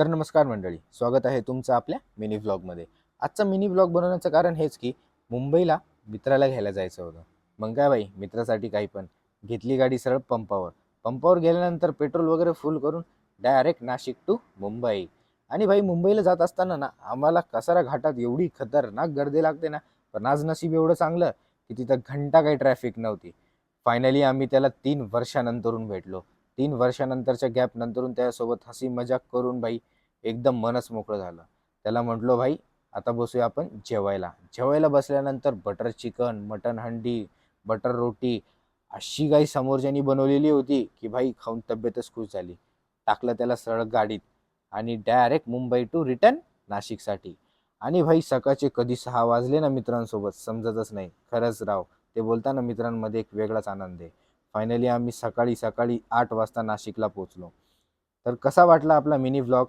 तर नमस्कार मंडळी, स्वागत आहे तुमचं आपल्या मिनी व्लॉगमध्ये. आजचा मिनी व्लॉग बनवण्याचं कारण हेच की मुंबईला मित्राला घ्यायला जायचं होतं. मग काय भाई, मित्रासाठी काही पण घेतली गाडी सरळ पंपावर. पंपावर गेल्यानंतर पेट्रोल वगैरे फुल करून डायरेक्ट नाशिक टू मुंबई. आणि भाई, मुंबईला जात असताना ना आम्हाला कसारा घाटात एवढी खतरनाक गर्दी लागते ना, पण आज नशीब एवढं चांगलं की तिथं घंटा काही ट्रॅफिक नव्हती. फायनली आम्ही त्याला 3 वर्षानंतरून भेटलो. 3 वर्षानंतरच्या गॅप नंतरून त्यासोबत हसी मजाक करून भाई एकदम मनच मोकळं झालं. त्याला म्हटलो, भाई आता बसूया आपण जेवायला. जेवायला बसल्यानंतर बटर चिकन, मटन हंडी, बटर रोटी अशी काही समोरच्यानी बनवलेली होती की भाई खाऊन तब्येतच खुश झाली. टाकलं त्याला सरळ गाडीत आणि डायरेक्ट मुंबई टू रिटर्न नाशिकसाठी. आणि भाई सकाळचे कधी 6 वाजले ना मित्रांसोबत समजतच नाही. खरंच राव, ते बोलताना मित्रांमध्ये एक वेगळाच आनंद आहे. फायनली आम्ही सकाळी सकाळी 8 वाजता नाशिकला पोहोचलो. तर कसा वाटला आपला मिनी व्लॉग